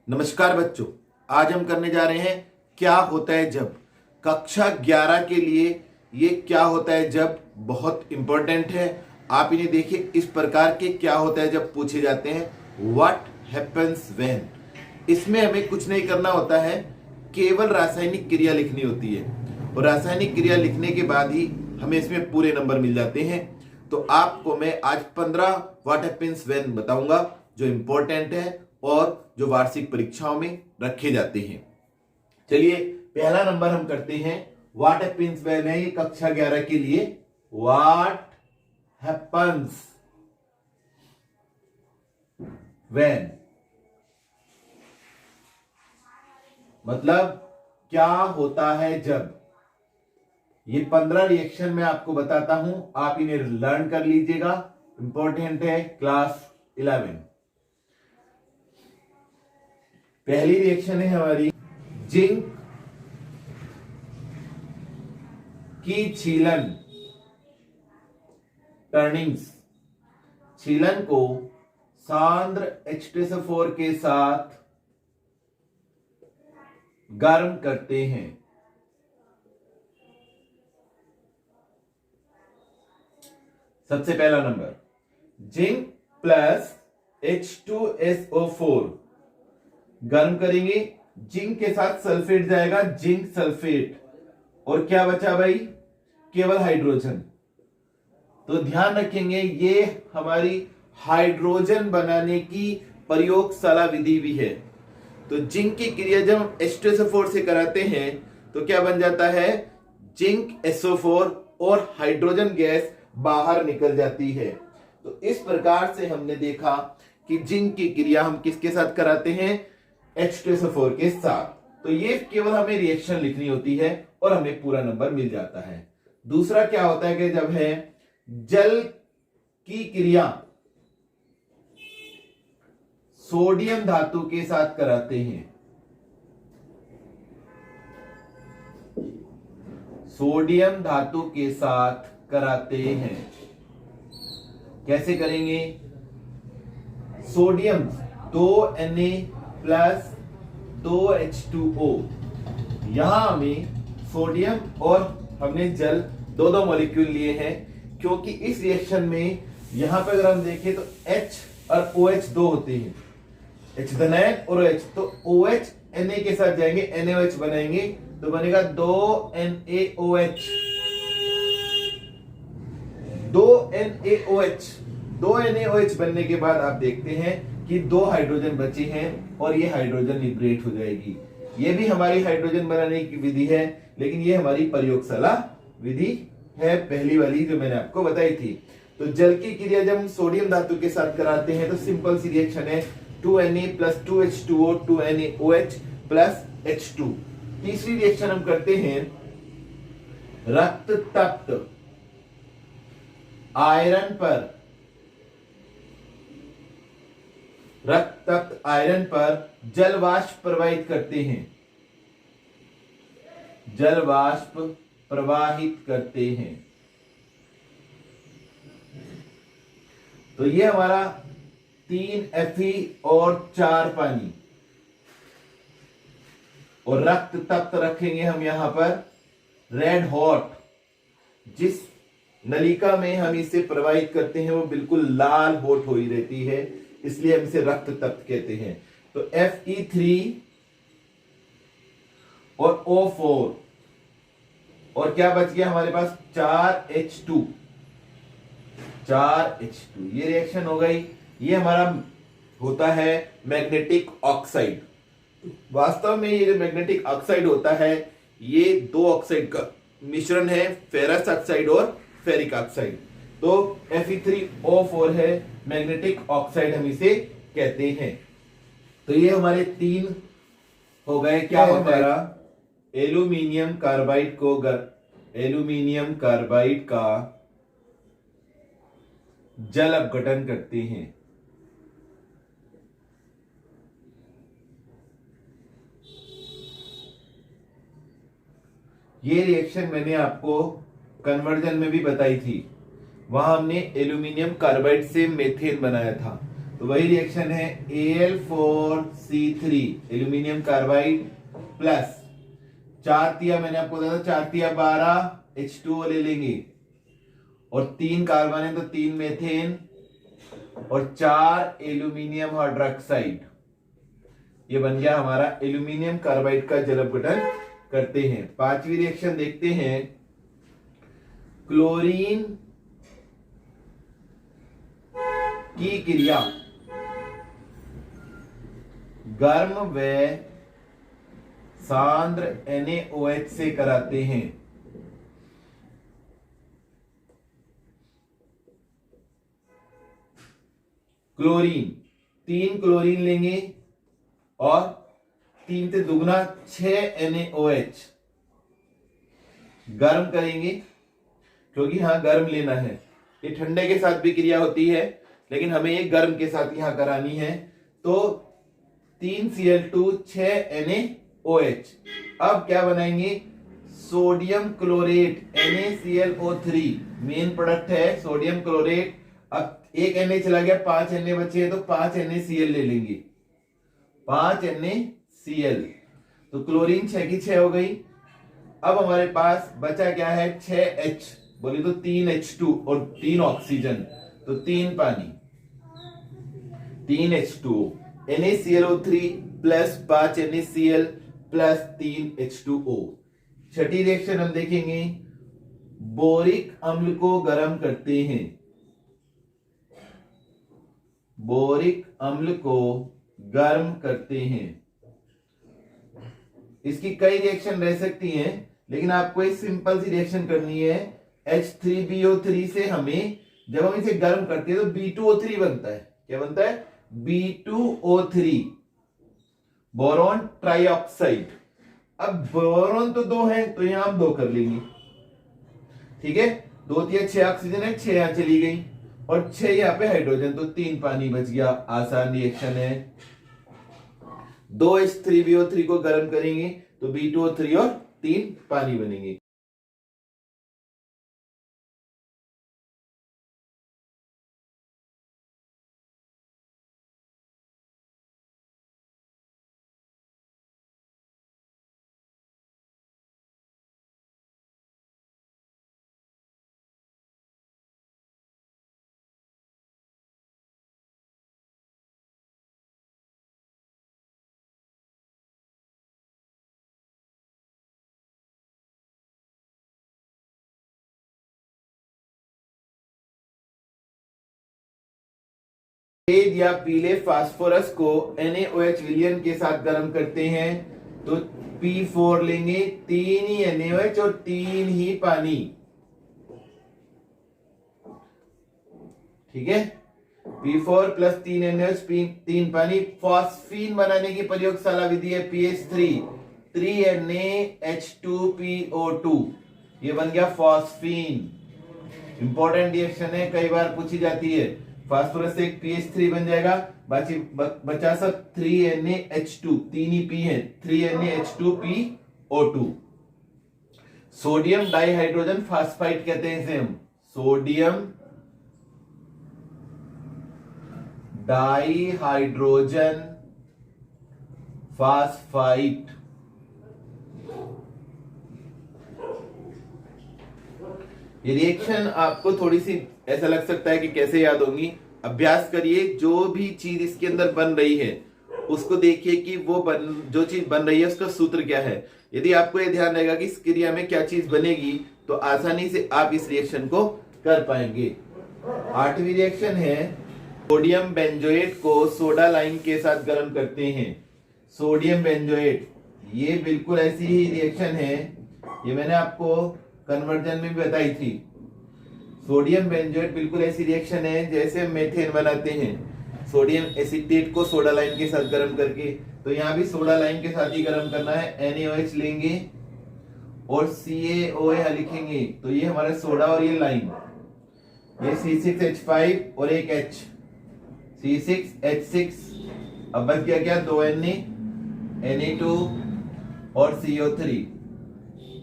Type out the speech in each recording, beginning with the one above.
नमस्कार बच्चों, आज हम करने जा रहे हैं क्या होता है जब। कक्षा 11 के लिए ये क्या होता है जब बहुत इंपॉर्टेंट है। आप इन्हें देखिए, इस प्रकार के क्या होता है जब पूछे जाते हैं व्हाट हैपेंस व्हेन। इसमें हमें कुछ नहीं करना होता है, केवल रासायनिक क्रिया लिखनी होती है और रासायनिक क्रिया लिखने के बाद ही हमें इसमें पूरे नंबर मिल जाते हैं। तो आपको मैं आज 15 व्हाट हैपेंस व्हेन बताऊंगा जो इंपॉर्टेंट है और जो वार्षिक परीक्षाओं में रखे जाते हैं। चलिए पहला नंबर हम करते हैं व्हाट हैपेंस व्हेन है, ये कक्षा 11 के लिए। व्हाट हैपेंस व्हेन मतलब क्या होता है जब। ये 15 रिएक्शन मैं आपको बताता हूं, आप इन्हें लर्न कर लीजिएगा, इंपॉर्टेंट है क्लास 11। पहली रिएक्शन है हमारी जिंक की छीलन, टर्निंग्स। छीलन को सांद्र H2SO4 के साथ गर्म करते हैं। सबसे पहला नंबर जिंक प्लस H2SO4 गर्म करेंगे, जिंक के साथ सल्फेट जाएगा, जिंक सल्फेट, और क्या बचा भाई, केवल हाइड्रोजन। तो ध्यान रखेंगे ये हमारी हाइड्रोजन बनाने की प्रयोगशाला विधि भी है। तो जिंक की क्रिया जब हम H2SO4 से कराते हैं तो क्या बन जाता है, जिंक SO4 और हाइड्रोजन गैस बाहर निकल जाती है। तो इस प्रकार से हमने देखा कि जिंक की क्रिया हम किसके साथ कराते हैं, H2SO4 के साथ। तो ये केवल हमें रिएक्शन लिखनी होती है और हमें पूरा नंबर मिल जाता है। दूसरा क्या होता है कि जब है जल की क्रिया सोडियम धातु के साथ कराते हैं। सोडियम धातु के साथ कराते हैं, कैसे करेंगे, सोडियम 2Na प्लस 2H2O। यहां हमें सोडियम और हमने जल दो मॉलिक्यूल लिए हैं, क्योंकि इस रिएक्शन में यहां पर अगर हम देखें तो H और OH दो होते हैं, H धनायन और OH। तो OH Na के साथ जाएंगे, NaOH बनाएंगे, तो बनेगा 2NaOH। 2NaOH 2NaOH बनने के बाद आप देखते हैं कि 2 हाइड्रोजन बची हैं और ये हाइड्रोजन लिबरेट हो जाएगी। ये भी हमारी हाइड्रोजन बनाने की विधि है, लेकिन ये हमारी प्रयोगशाला विधि है, पहली वाली जो मैंने आपको बताई थी। तो जल की क्रिया जब हम सोडियम धातु के साथ कराते हैं तो सिंपल सी रिएक्शन है 2Na plus 2H2O 2NaOH plus H2। तीसरी रिएक्शन हम करते हैं रक्त तप्त आयरन पर, रक्त तप्त आयरन पर जल वाष्प प्रवाहित करते हैं, जल वाष्प प्रवाहित करते हैं। तो ये हमारा 3 Fe और 4 पानी, और रक्त तप्त रखेंगे हम यहां पर रेड हॉट। जिस नलिका में हम इसे प्रवाहित करते हैं वो बिल्कुल लाल हॉट हो ही रहती है, इसलिए हम इसे रक्त तप्त कहते हैं। तो Fe3 और O4, और क्या बच गया हमारे पास 4H2। 4H2 ये रिएक्शन हो गई। ये हमारा होता है मैग्नेटिक ऑक्साइड। वास्तव में ये जो मैग्नेटिक ऑक्साइड होता है ये 2 ऑक्साइड का मिश्रण है, फेरस ऑक्साइड और फेरिक ऑक्साइड। तो Fe3O4 है मैग्नेटिक ऑक्साइड, हम इसे कहते हैं। तो ये हमारे 3 हो गए। क्या होता है, एल्यूमिनियम कार्बाइड को एल्यूमिनियम कार्बाइड का जल अपघटन करते हैं। ये रिएक्शन मैंने आपको कन्वर्जन में भी बताई थी, वहां हमने एल्यूमिनियम कार्बाइड से मेथेन बनाया था। तो वही रिएक्शन है Al4C3 एल्यूमिनियम कार्बाइड प्लस 4 तिया, मैंने आपको बताया 4 तिया 12 H2O ले लेंगे और 3 कार्बन है तो 3 मेथेन और 4 एल्यूमिनियम हाइड्रोक्साइड। ये बन गया हमारा एल्यूमिनियम कार्बाइड का जल अपघटन करते हैं। पांचवी रिएक्शन देखते हैं, क्लोरीन की क्रिया गर्म व सांद्र NaOH से कराते हैं। क्लोरीन 3 क्लोरीन लेंगे और 3 से दुगना 6 NaOH गर्म करेंगे, क्योंकि यहां गर्म लेना है। ये ठंडे के साथ भी क्रिया होती है, लेकिन हमें ये गर्म के साथ यहां करानी है। तो 3Cl2 6 NaOH। अब क्या बनाएंगे, sodium chlorate NaClO3 main product है सोडियम क्लोरेट। अब एक Na चला गया, 5 Na बचे हैं तो 5 NaCl ले लेंगे, 5 NaCl। तो क्लोरीन 6 की 6 हो गई। अब हमारे पास बचा क्या है, 6H, बोली तो 3H2 और 3 ऑक्सीजन, तो 3 पानी, 3H2O, NaClO3 plus 5 NaCl plus 3H2O। छठी रिएक्शन हम देखेंगे, बोरिक अम्ल को गर्म करते हैं। बोरिक अम्ल को गर्म करते हैं। इसकी कई रिएक्शन रह सकती हैं, लेकिन आपको एक सिंपल सी रिएक्शन करनी है। H3BO3 से हमें, जब हम इसे गर्म करते हैं तो B2O3 बनता है। क्या बनता है, B2O3, बोरॉन ट्राइऑक्साइड। अब बोरॉन तो 2 है तो यहां हम 2 कर लेंगे, ठीक है। 2 तिया 6 ऑक्सीजन है, 6 यहां चली गई और 6 यहां पे हाइड्रोजन, तो 3 पानी बच गया। आसान रिएक्शन है। 2H3BO3 को गर्म करेंगे तो B2O3 और 3 पानी बनेंगे। सफेद या पीले फास्फोरस को NaOH विलयन के साथ गर्म करते हैं तो P4 लेंगे, 3 ही NaOH और 3 ही पानी, ठीक है। P4 प्लस 3 NaOH 3 पानी। फॉस्फीन बनाने की प्रयोगशाला विधि है PH3, 3 NaH2PO2, ये बन गया फॉस्फीन। इंपॉर्टेंट रिएक्शन है, कई बार पूछी जाती है। फास्फोरस से एक PH3 बन जाएगा, बचा सब 3 NaH2, 3 ही P है, 3 NaH2PO2। सोडियम डाइहाइड्रोजन फास्फाइड कहते हैं इसे हम, सोडियम डाइहाइड्रोजन फास्फाइड। ये रिएक्शन आपको थोड़ी सी ऐसा लग सकता है कि कैसे याद होंगी, अभ्यास करिए। जो भी चीज इसके अंदर बन रही है उसको देखिए कि जो चीज बन रही है उसका सूत्र क्या है। यदि आपको ये ध्यान रहेगा कि इस क्रिया में क्या चीज बनेगी तो आसानी से आप इस रिएक्शन को कर पाएंगे। 8वीं रिएक्शन है, सोडियम बेंजोएट को सोडा लाइम के साथ गर्म करते हैं। सोडियम बेंजोएट, ये बिल्कुल ऐसी ही रिएक्शन है, ये मैंने आपको कन्वर्जन में भी बताई थी। सोडियम बेंजोएट बिल्कुल ऐसी रिएक्शन है जैसे मेथेन बनाते हैं, सोडियम एसिटेट को सोडा लाइम के साथ गर्म करके। तो यहाँ भी सोडा लाइम के साथ ही गर्म करना है। NaOH लेंगे और CaOH लिखेंगे, तो ये हमारा सोडा और ये लाइम, ये C6H5 और एक H, C6H6। अब बच गया क्या, 2 Na2 और CO3,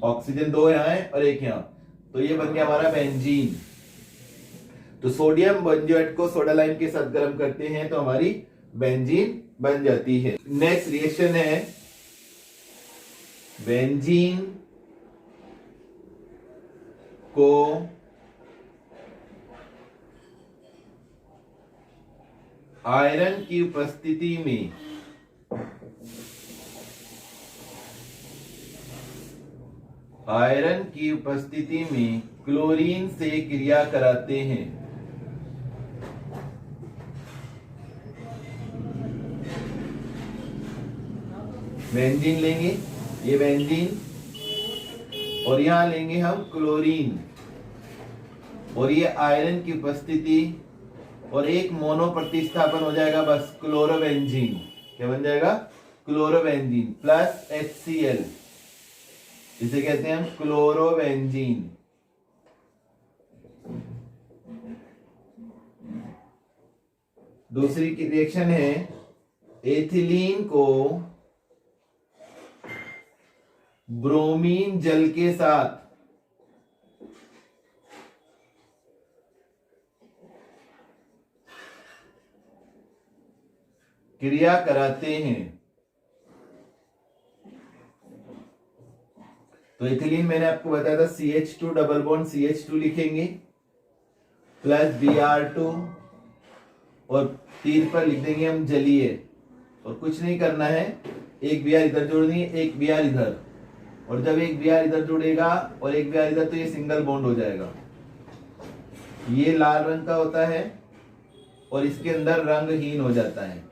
ऑक्सीजन 2 यहाँ है और एक यहाँ, तो ये बन गया हमारा बेंजीन। तो सोडियम बेंजोएट को सोडा लाइम के साथ गर्म करते हैं तो हमारी बेंजीन बन जाती है। नेक्स्ट रिएक्शन है बेंजीन को आयरन की उपस्थिति में क्लोरीन से क्रिया कराते हैं। बेंजीन लेंगे, ये बेंजीन, और यहां लेंगे हम क्लोरीन, और ये आयरन की उपस्थिति, और एक मोनो प्रतिस्थापन हो जाएगा बस, क्लोरोबेंजीन। क्या बन जाएगा? क्लोरोबेंजीन प्लस HCl, इसे कहते हैं हम क्लोरोबेंजीन। दूसरी की रिएक्शन है एथिलीन को ब्रोमीन जल के साथ क्रिया कराते हैं। तो इथिलीन मैंने आपको बताया था CH2 डबल बॉन्ड CH2 लिखेंगे प्लस Br2, और तीर पर लिख देंगे हम जलीय, और कुछ नहीं करना है, एक Br इधर जोड़नी है, एक Br इधर, और जब एक Br इधर जुड़ेगा और एक Br इधर तो ये सिंगल बॉन्ड हो जाएगा। ये लाल रंग का होता है और इसके अंदर रंगहीन हो जाता है।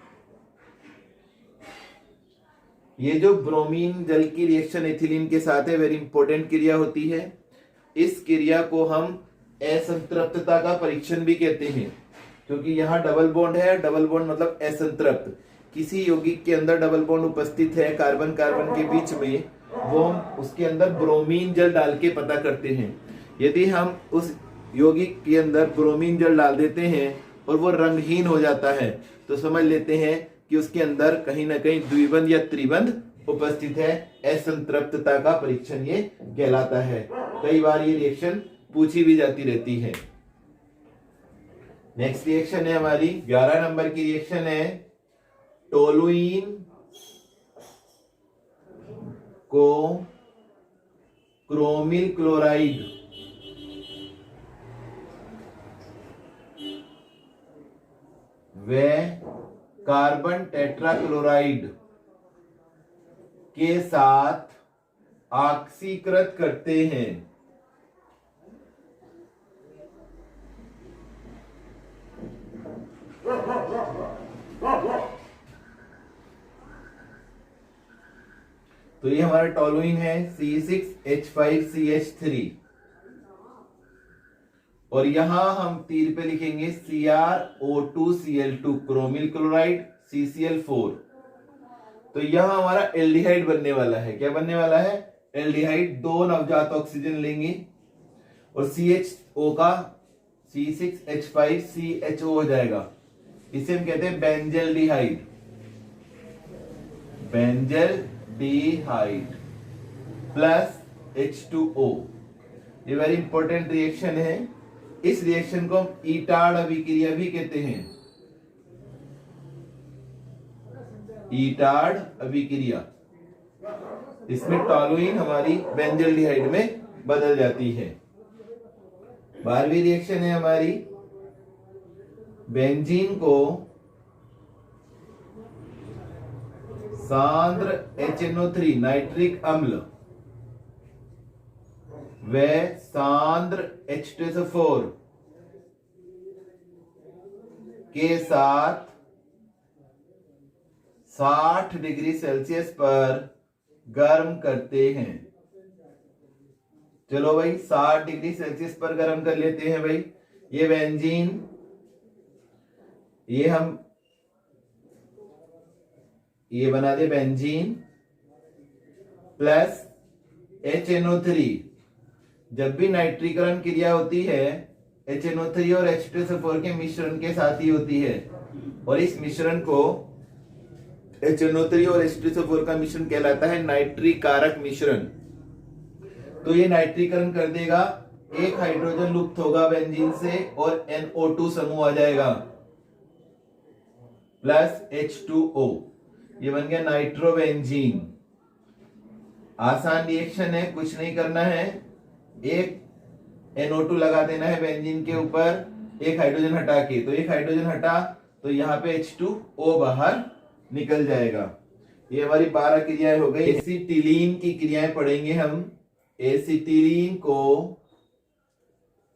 ये जो ब्रोमीन जल की रिएक्शन एथिलीन के साथ है, वेरी इंपॉर्टेंट क्रिया होती है। इस क्रिया को हम असंतृप्तता का परीक्षण भी कहते हैं, क्योंकि यहाँ डबल बॉन्ड है, डबल बॉन्ड मतलब असंतृप्त। किसी यौगिक के अंदर डबल बॉन्ड उपस्थित है कार्बन कार्बन के बीच में, वो हम उसके अंदर ब्रोमीन जल डाल के पता करते हैं। यदि हम उस यौगिक के अंदर ब्रोमीन जल डाल देते हैं और वो रंगहीन हो जाता है, तो समझ लेते हैं कि उसके अंदर कहीं ना कहीं द्विबंध या त्रिबंध उपस्थित है। असंतृप्तता का परीक्षण ये कहलाता है। कई बार ये रिएक्शन पूछी भी जाती रहती है। नेक्स्ट रिएक्शन है हमारी 11 नंबर की रिएक्शन है टोलुइन को क्रोमिल क्लोराइड व कार्बन टेट्राक्लोराइड के साथ ऑक्सीकृत करते हैं। तो ये हमारा टोलुइन है C6H5CH3, और यहां हम तीर पे लिखेंगे CrO2Cl2 क्रोमिल क्लोराइड CCl4। तो यहां हमारा एल्डिहाइड बनने वाला है। क्या बनने वाला है? एल्डिहाइड। 2 नवजात ऑक्सीजन लेंगे और CHO का C6H5CHO हो जाएगा। इसे हम कहते हैं बेंजल्डिहाइड। Benzaldehyde plus H2O। ये वेरी इंपॉर्टेंट रिएक्शन है। इस रिएक्शन को हम ईटार्ड अभिक्रिया भी कहते हैं। ईटार्ड अभिक्रिया। इसमें टोलुइन हमारी बेंजल्डिहाइड में बदल जाती है। 12वीं रिएक्शन है हमारी बेंजीन को सांद्र HNO3 नाइट्रिक अम्ल व सांद्र H2SO4 के साथ 60 डिग्री सेल्सियस पर गर्म करते हैं। चलो भाई 60 डिग्री सेल्सियस पर गर्म कर लेते हैं भाई। ये बेंजीन, ये हम ये बना दे बेंजीन प्लस HNO3। जब भी नाइट्रीकरण क्रिया होती है HNO3 और H2SO4 के मिश्रण के साथ ही होती है, और इस मिश्रण को HNO3 और H2SO4 का मिश्रण कहलाता है नाइट्रीकारक मिश्रण। तो ये नाइट्रीकरण कर देगा एक हाइड्रोजन लुप्त होगा बेंजीन से और NO2 समूह आ जाएगा प्लस H2O, ये बन गया नाइट्रोबेंजीन। आसान रिएक्शन है, कुछ नहीं करना है, एक NO2 लगा देना है बेंजीन के ऊपर, एक हाइड्रोजन हटा के, तो एक हाइड्रोजन हटा तो यहाँ पे H2O बाहर निकल जाएगा। ये हमारी 12 क्रियाएं हो गई। एसिटिलीन की क्रियाएं पढ़ेंगे हम। एसिटिलीन को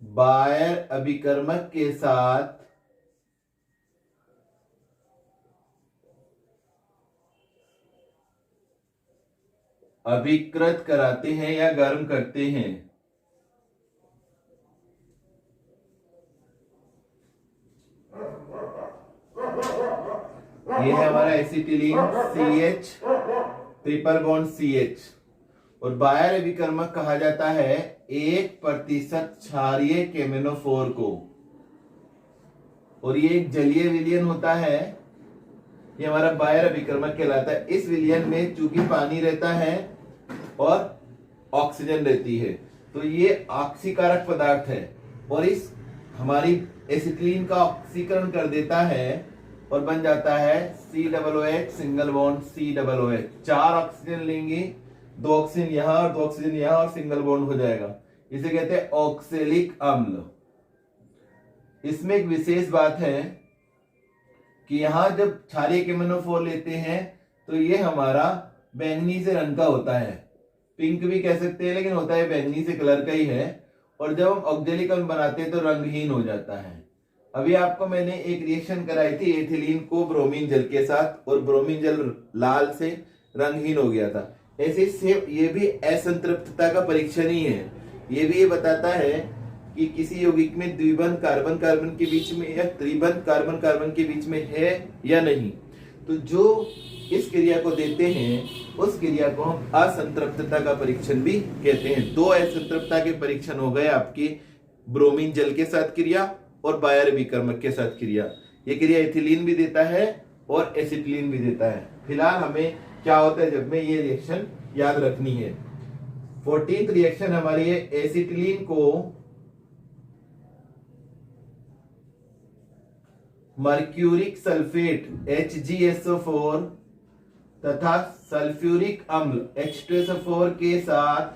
बायर अभिकर्मक के साथ अभिकृत कराते हैं या गर्म करते हैं। ये है हमारा acetylene CH triple bond CH, और बायर अभिकर्मक कहा जाता है 1% क्षारीय केमेनोफोर को, और ये एक जलीय विलयन होता है, ये हमारा बायर अभिकर्मक कहलाता है। इस विलयन में चूंकि पानी रहता है और ऑक्सीजन रहती है, तो ये ऑक्सीकारक पदार्थ है, और इस हमारी एसिटिलीन का ऑक्सीकरण कर देता है और बन जाता है COOH single bond COOH। 4 oxygen लेंगे, 2 ऑक्सीजन यहां और 2 ऑक्सीजन यहां, और सिंगल बॉन्ड हो जाएगा। इसे कहते हैं ऑक्सेलिक अम्ल। इसमें एक विशेष बात है कि यहां जब क्षारीय केमेनोफोर लेते हैं तो ये हमारा बैंगनी से रंग का होता है, पिंक भी कह सकते हैं, लेकिन होता है बैंगनी से कलर का ही है, और जब हम ऑक्जेलिक अम्ल बनाते हैं तो रंगहीन हो जाता है। अभी आपको मैंने एक रिएक्शन कराई थी एथिलीन को ब्रोमीन जल के साथ, और ब्रोमीन जल लाल से रंगहीन हो गया था। ऐसे से ये भी असंतृप्तता का परीक्षण ही है। ये भी ये बताता है कि किसी यौगिक में द्विबंध कार्बन कार्बन के बीच में या त्रिबंध कार्बन कार्बन के बीच में है या नहीं। तो जो इस क्रिया को देते हैं उस क्रिया को हम असंतृप्तता का परीक्षण भी कहते हैं। 2 असंतृप्तता के परीक्षण हो गए आपके, ब्रोमीन जल के साथ क्रिया और बायर अभिकर्मक के साथ क्रिया। ये क्रिया एथिलीन भी देता है और एसिटिलीन भी देता है। फिलहाल हमें क्या होता है जब में ये रिएक्शन याद रखनी है। 14th रिएक्शन हमारी है, एसिटिलीन को मर्क्यूरिक सल्फेट HgSO4 तथा सल्फ्यूरिक अम्ल H2SO4 के साथ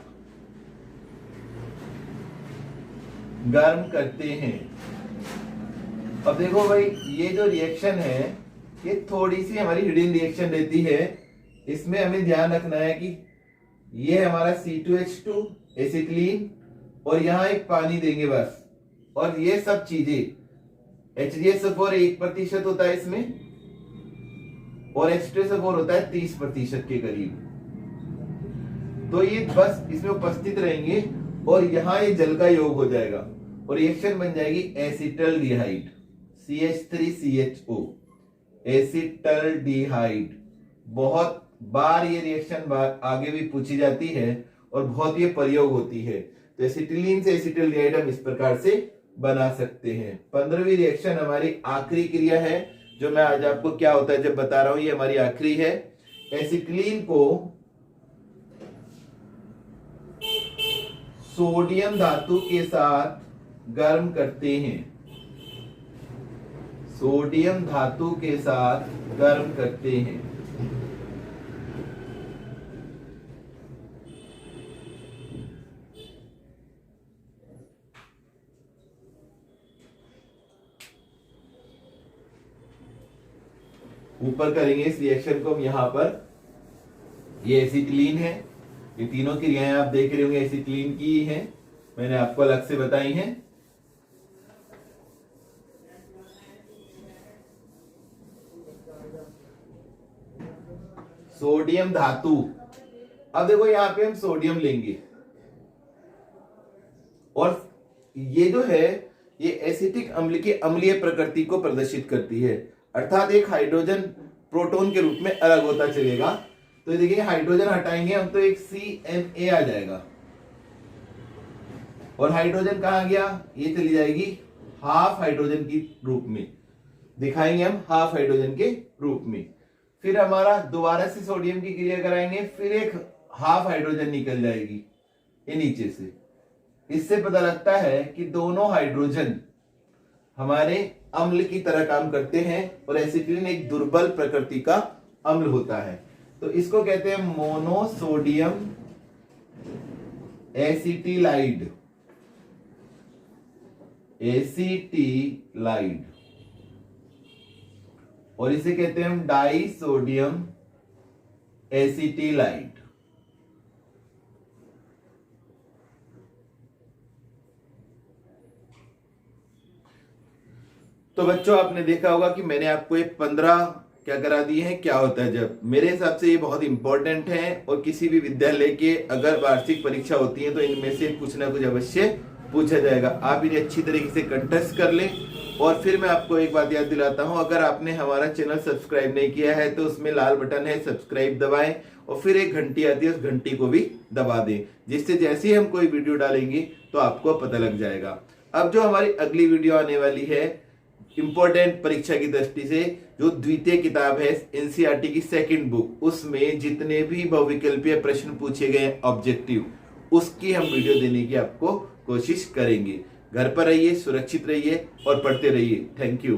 गर्म करते हैं। अब देखो भाई, ये जो रिएक्शन है ये थोड़ी सी हमारी हिडन रिएक्शन रहती है। इसमें हमें ध्यान रखना है कि ये हमारा C2H2 एसिटिलीन, और यहां एक पानी देंगे बस, और ये सब चीजें HgSO4 1% होता है इसमें, और H2SO4 होता है 30% के करीब। तो ये बस इसमें उपस्थित रहेंगे और यहां ये जल का योग हो जाएगा और रिएक्शन बन जाएगी एसिटल्डिहाइड CH3CHO, एसिटल्डिहाइड। बहुत बार ये रिएक्शन आगे भी पूछी जाती है और बहुत ये प्रयोग होती है। तो एसिटिलीन से एसिटल्डिहाइड हम इस प्रकार से बना सकते हैं। 15वीं रिएक्शन हमारी आखिरी क्रिया है, जो मैं आज आपको क्या होता है जब बता रहा हूं, ये हमारी आखिरी है। एसिटिलीन को सोडियम धातु के साथ गर्म करते हैं, सोडियम धातु के साथ गर्म करते हैं। ऊपर करेंगे इस रिएक्शन को हम यहां पर। ये एसिटिलीन है, ये तीनों क्रियाएं आप देख रहे होंगे एसिटिलीन की ही हैं, मैंने आपको अलग से बताई हैं। सोडियम धातु, अब देखो यहां पे हम सोडियम लेंगे और ये जो है ये एसिटिक अम्ल की अम्लीय प्रकृति को प्रदर्शित करती है, अर्थात एक हाइड्रोजन प्रोटॉन के रूप में अलग होता चलेगा। तो देखिए हाइड्रोजन हटाएंगे हम तो एक CNA आ जाएगा, और हाइड्रोजन कहां गया, ये चली जाएगी हाफ हाइड्रोजन की रूप में, दिखाएंगे हम हाफ हाइड्रोजन के रूप में। फिर हमारा दोबारा से सोडियम की क्रिया कराएंगे, फिर एक हाफ हाइड्रोजन निकल जाएगी ये नीचे से, इससे पता लगता है कि दोनों हाइड्रोजन हमारे अम्ल की तरह काम करते हैं और एसिटिलीन एक दुर्बल प्रकृति का अम्ल होता है। तो इसको कहते हैं मोनोसोडियम एसिटिलाइड। एसिटिलाइड और इसे कहते हैं हम डाइसोडियम एसिटिलाइड। तो बच्चों आपने देखा होगा कि मैंने आपको एक 15 क्या करा दिए हैं क्या होता है जब। मेरे हिसाब से ये बहुत इंपॉर्टेंट है और किसी भी विद्यालय के अगर वार्षिक परीक्षा होती है तो इनमें से कुछ ना कुछ अवश्य पूछा जाएगा। आप इन्हें अच्छी तरीके से कंटेस्ट कर लें। और फिर मैं आपको एक बात याद दिलाता हूं, अगर आपने हमारा चैनल सब्सक्राइब नहीं किया है तो उसमें लाल बटन है सब्सक्राइब दबाएं और फिर एक घंटी आती है उस घंटी को भी दबा दें, जिससे जैसे ही हम कोई वीडियो डालेंगे तो आपको पता लग जाएगा। अब जो हमारी अगली वीडियो आने वाली है इंपॉर्टेंट परीक्षा की दृष्टि से, जो द्वितीय किताब है एनसीईआरटी की सेकंड बुक, उसमें जितने भी बहुविकल्पीय प्रश्न पूछे गए ऑब्जेक्टिव, उसकी हम वीडियो देने की आपको कोशिश करेंगे। घर पर रहिए, सुरक्षित रहिए और पढ़ते रहिए। Thank you.